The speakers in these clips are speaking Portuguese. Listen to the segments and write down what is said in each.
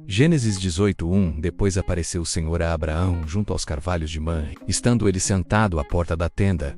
Gênesis 18:1. Depois apareceu o Senhor a Abraão junto aos carvalhos de Mamre, estando ele sentado à porta da tenda,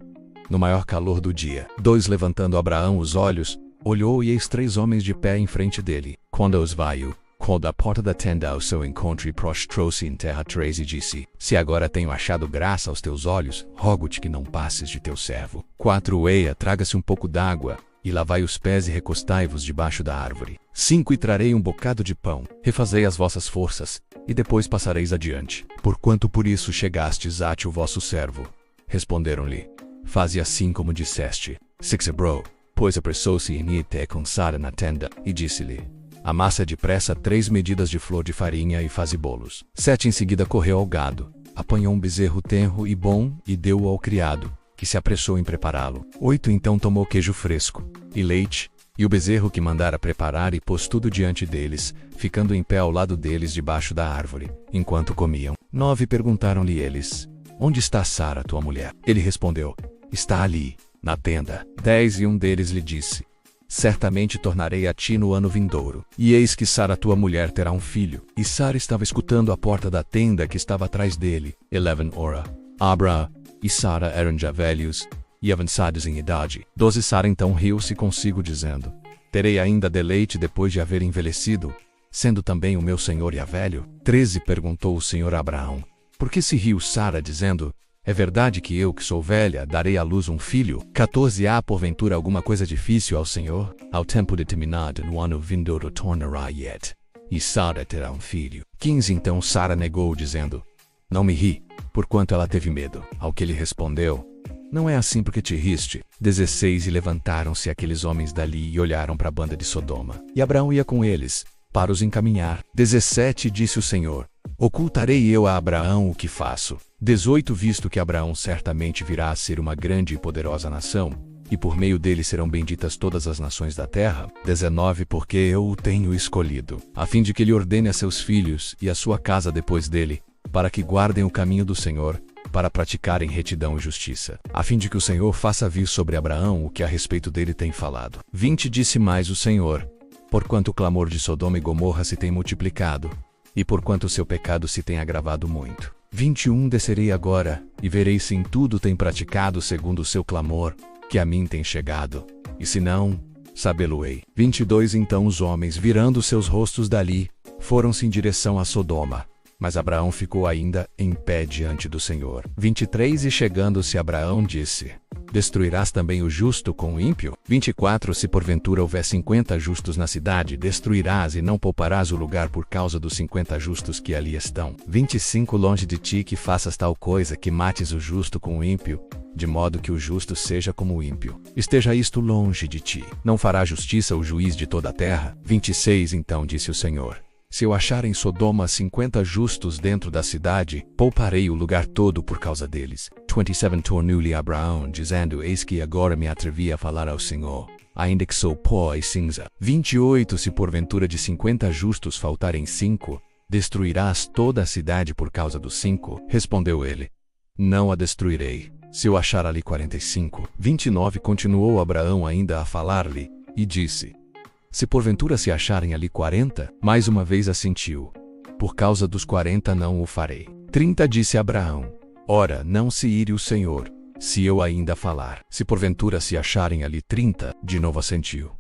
no maior calor do dia. 2. Levantando Abraão os olhos, olhou e eis 3 homens de pé em frente dele. Quando os viu, da porta da tenda ao seu encontro e prostrou-se em terra. 3. E disse: Se agora tenho achado graça aos teus olhos, rogo-te que não passes de teu servo. 4. Eia, traga-se um pouco d'água, e lavai os pés e recostai-vos debaixo da árvore. 5. E trarei um bocado de pão, refazei as vossas forças, e depois passareis adiante. Porquanto por isso chegastes a o vosso servo. Responderam-lhe: Faze assim como disseste. 6. Hebreu, pois apressou-se em ir até com Sara na tenda, e disse-lhe: Amassa depressa 3 medidas de flor de farinha e faze bolos. 7. Em seguida correu ao gado, apanhou um bezerro tenro e bom, e deu-o ao criado, que se apressou em prepará-lo. 8. Então tomou queijo fresco, e leite, e o bezerro que mandara preparar, e pôs tudo diante deles, ficando em pé ao lado deles debaixo da árvore, enquanto comiam. 9. Perguntaram-lhe eles: Onde está Sara, tua mulher? Ele respondeu: Está ali, na tenda. 10. E um deles lhe disse: Certamente tornarei a ti no ano vindouro. E eis que Sara tua mulher terá um filho. E Sara estava escutando à porta da tenda que estava atrás dele. 11. Ora, Abraão e Sara eram já velhos e avançados em idade. 12. Sara então riu-se consigo, dizendo: Terei ainda deleite depois de haver envelhecido, sendo também o meu senhor já velho? 13. Perguntou o Senhor a Abraão: Por que se riu Sara, dizendo: É verdade que eu, que sou velha, darei à luz um filho? 14. Há porventura alguma coisa difícil ao Senhor? Ao tempo determinado no ano vindouro tornará yet, e Sara terá um filho. 15. Então Sara negou, dizendo: Não me ri, porquanto ela teve medo. Ao que ele respondeu: Não é assim porque te riste. 16. E levantaram-se aqueles homens dali e olharam para a banda de Sodoma. E Abraão ia com eles, para os encaminhar. 17. Disse o Senhor: Ocultarei eu a Abraão o que faço? 18. Visto que Abraão certamente virá a ser uma grande e poderosa nação, e por meio dele serão benditas todas as nações da terra. 19. Porque eu o tenho escolhido, a fim de que ele ordene a seus filhos e a sua casa depois dele, para que guardem o caminho do Senhor, para praticarem retidão e justiça, a fim de que o Senhor faça vir sobre Abraão o que a respeito dele tem falado. 20. Disse mais o Senhor: Porquanto o clamor de Sodoma e Gomorra se tem multiplicado, e porquanto o seu pecado se tem agravado muito. 21. Descerei agora, e verei se em tudo tem praticado segundo o seu clamor, que a mim tem chegado, e se não, sabê-lo-ei. 22. Então os homens, virando seus rostos dali, foram-se em direção a Sodoma, mas Abraão ficou ainda em pé diante do Senhor. 23. E chegando-se Abraão disse: Destruirás também o justo com o ímpio? 24. Se porventura houver 50 justos na cidade, destruirás e não pouparás o lugar por causa dos 50 justos que ali estão. 25. Longe de ti que faças tal coisa, que mates o justo com o ímpio, de modo que o justo seja como o ímpio. Esteja isto longe de ti. Não fará justiça o juiz de toda a terra? 26. Então disse o Senhor: Se eu achar em Sodoma 50 justos dentro da cidade, pouparei o lugar todo por causa deles. 27. Tornou-lhe Abraão, dizendo: Eis que agora me atrevi a falar ao Senhor, ainda que sou pó e cinza. 28. Se porventura de 50 justos faltarem 5, destruirás toda a cidade por causa dos 5? Respondeu ele: Não a destruirei, se eu achar ali 45. 29. Continuou Abraão ainda a falar-lhe, e disse: Se porventura se acharem ali 40, mais uma vez assentiu: Por causa dos 40 não o farei. 30. Disse Abraão: Ora, não se ire o Senhor, se eu ainda falar. Se porventura se acharem ali 30, de novo assentiu: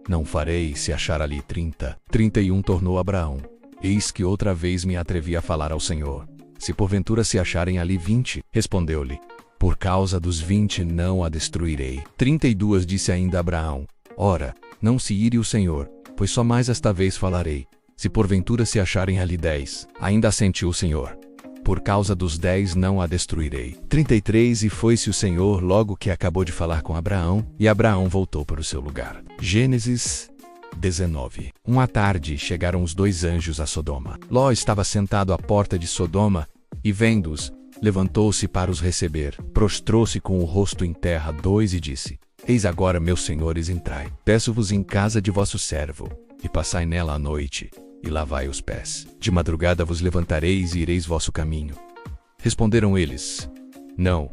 Não farei se achar ali 30. 31. Tornou Abraão: Eis que outra vez me atrevi a falar ao Senhor. Se porventura se acharem ali 20, respondeu-lhe: Por causa dos 20 não a destruirei. 32. Disse ainda Abraão: Ora, não se ire o Senhor, pois só mais esta vez falarei. Se porventura se acharem ali 10, ainda assentiu o Senhor: Por causa dos 10 não a destruirei. 33. E foi-se o Senhor logo que acabou de falar com Abraão, e Abraão voltou para o seu lugar. Gênesis 19. À tarde chegaram os 2 anjos a Sodoma. Ló estava sentado à porta de Sodoma, e vendo-os, levantou-se para os receber, prostrou-se com o rosto em terra. 2. E disse: Eis agora, meus senhores, entrai. Peço-vos em casa de vosso servo, e passai nela a noite, e lavai os pés. De madrugada vos levantareis e ireis vosso caminho. Responderam eles: Não,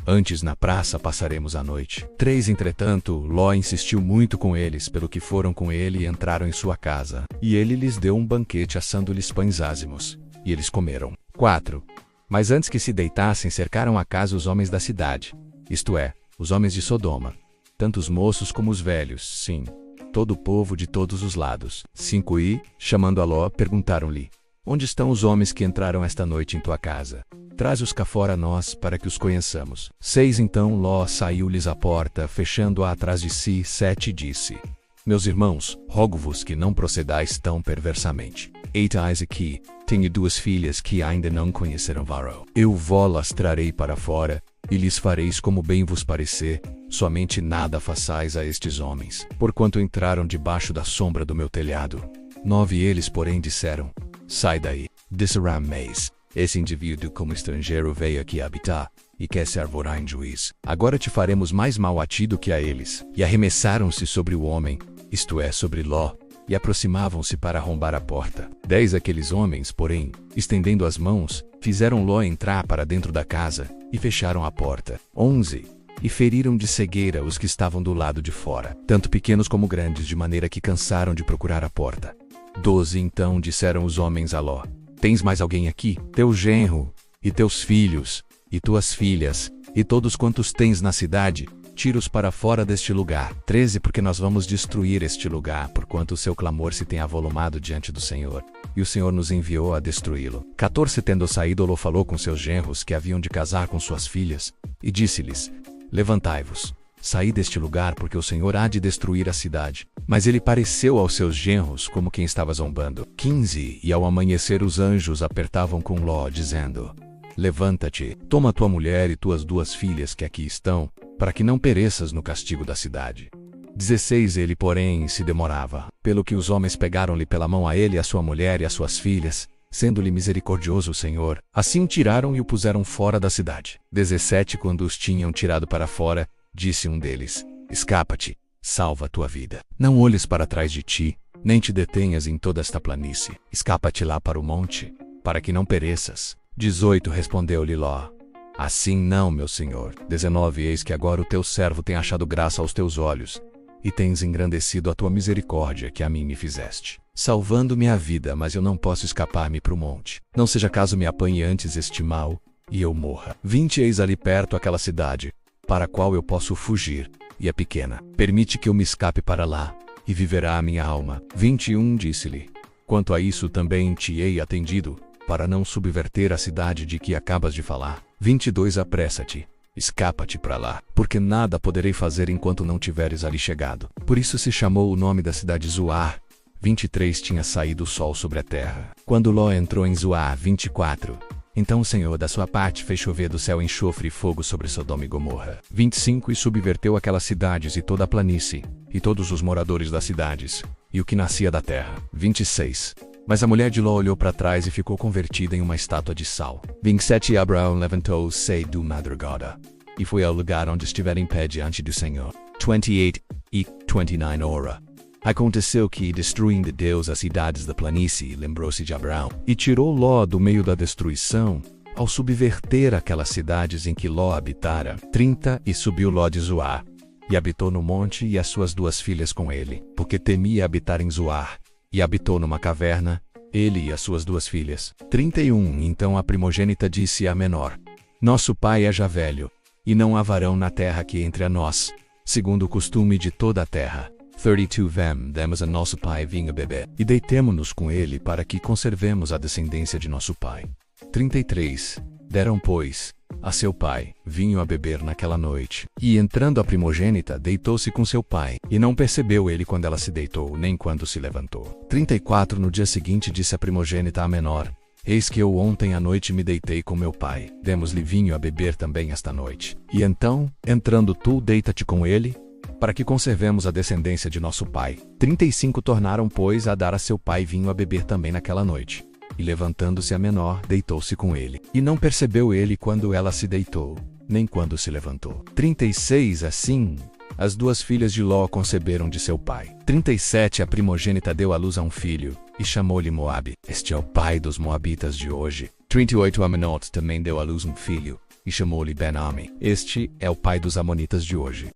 Antes na praça passaremos a noite. 3 Entretanto, Ló insistiu muito com eles, pelo que foram com ele e entraram em sua casa. E ele lhes deu um banquete assando-lhes pães ázimos. E eles comeram. 4. Mas antes que se deitassem, cercaram a casa os homens da cidade, isto é, os homens de Sodoma, tanto os moços como os velhos, sim, todo o povo de todos os lados. 5 E, chamando a Ló, perguntaram-lhe: Onde estão os homens que entraram esta noite em tua casa? Traze-os cá fora a nós, para que os conheçamos. 6 Então Ló saiu-lhes à porta, fechando-a atrás de si. 7 Disse: Meus irmãos, rogo-vos que não procedais tão perversamente. 8 Aqui, tenho 2 filhas que ainda não conheceram varão. Eu vó-las trarei para fora, e lhes fareis como bem vos parecer, somente nada façais a estes homens, porquanto entraram debaixo da sombra do meu telhado. 9 Eles, porém, disseram: Sai daí. Disse Ramés: Esse indivíduo como estrangeiro veio aqui habitar, e quer se arvorar em juiz. Agora te faremos mais mal a ti do que a eles. E arremessaram-se sobre o homem, isto é, sobre Ló, e aproximavam-se para arrombar a porta. 10 Aqueles homens, porém, estendendo as mãos, fizeram Ló entrar para dentro da casa, e fecharam a porta. 11 E feriram de cegueira os que estavam do lado de fora, tanto pequenos como grandes, de maneira que cansaram de procurar a porta. 12 Então disseram os homens a Ló: Tens mais alguém aqui? Teu genro, e teus filhos, e tuas filhas, e todos quantos tens na cidade, tira-os para fora deste lugar. 13 Porque nós vamos destruir este lugar, porquanto o seu clamor se tem avolumado diante do Senhor, e o Senhor nos enviou a destruí-lo. 14 Tendo saído, Ló falou com seus genros, que haviam de casar com suas filhas, e disse-lhes: Levantai-vos, saí deste lugar, porque o Senhor há de destruir a cidade. Mas ele pareceu aos seus genros como quem estava zombando. 15 E ao amanhecer os anjos apertavam com Ló, dizendo: Levanta-te, toma tua mulher e tuas 2 filhas que aqui estão, para que não pereças no castigo da cidade. 16 Ele, porém, se demorava, pelo que os homens pegaram-lhe pela mão a ele, a sua mulher e as suas filhas, sendo-lhe misericordioso o Senhor. Assim o tiraram e o puseram fora da cidade. 17 Quando os tinham tirado para fora, disse um deles: Escapa-te, salva a tua vida. Não olhes para trás de ti, nem te detenhas em toda esta planície. Escapa-te lá para o monte, para que não pereças. 18 Respondeu-lhe Ló: Assim não, meu senhor. 19 Eis que agora o teu servo tem achado graça aos teus olhos, e tens engrandecido a tua misericórdia que a mim me fizeste, salvando-me a vida, mas eu não posso escapar-me para o monte. Não seja caso me apanhe antes este mal, e eu morra. 20 Eis ali perto aquela cidade, para a qual eu posso fugir, e é pequena. Permite que eu me escape para lá, e viverá a minha alma. 21 Disse-lhe: Quanto a isso também te hei atendido, para não subverter a cidade de que acabas de falar. 22 Apressa-te, escapa-te para lá, porque nada poderei fazer enquanto não tiveres ali chegado. Por isso se chamou o nome da cidade Zoar. 23 Tinha saído o sol sobre a terra, quando Ló entrou em Zoar. 24 Então o Senhor da sua parte fez chover do céu enxofre e fogo sobre Sodoma e Gomorra. 25 E subverteu aquelas cidades e toda a planície, e todos os moradores das cidades, e o que nascia da terra. 26 Mas a mulher de Ló olhou para trás e ficou convertida em uma estátua de sal. 27 E Abraão levantou-se do madrugada, e foi ao lugar onde estivera em pé diante do Senhor. 28 E 29 Ora aconteceu que, destruindo Deus as cidades da planície, lembrou-se de Abraão, e tirou Ló do meio da destruição, ao subverter aquelas cidades em que Ló habitara. 30 E subiu Ló de Zoar, e habitou no monte, e as suas 2 filhas com ele, porque temia habitar em Zoar, e habitou numa caverna, ele e as suas 2 filhas. 31 Então a primogênita disse à menor: Nosso pai é já velho, e não há varão na terra que entre a nós, segundo o costume de toda a terra. 32 Demos a nosso pai vinho a beber, e deitemo-nos com ele para que conservemos a descendência de nosso pai. 33 Deram, pois, a seu pai vinho a beber naquela noite. E entrando a primogênita, deitou-se com seu pai, e não percebeu ele quando ela se deitou, nem quando se levantou. 34 No dia seguinte disse a primogênita à menor: Eis que eu ontem à noite me deitei com meu pai, demos-lhe vinho a beber também esta noite. E então, entrando tu, deita-te com ele, para que conservemos a descendência de nosso pai. 35 Tornaram, pois, a dar a seu pai vinho a beber também naquela noite. E levantando-se a menor, deitou-se com ele. E não percebeu ele quando ela se deitou, nem quando se levantou. 36 Assim, as 2 filhas de Ló conceberam de seu pai. 37 A primogênita deu à luz a um filho, e chamou-lhe Moabe. Este é o pai dos moabitas de hoje. 38 A menor também deu à luz um filho, e chamou-lhe Ben-Ami. Este é o pai dos amonitas de hoje.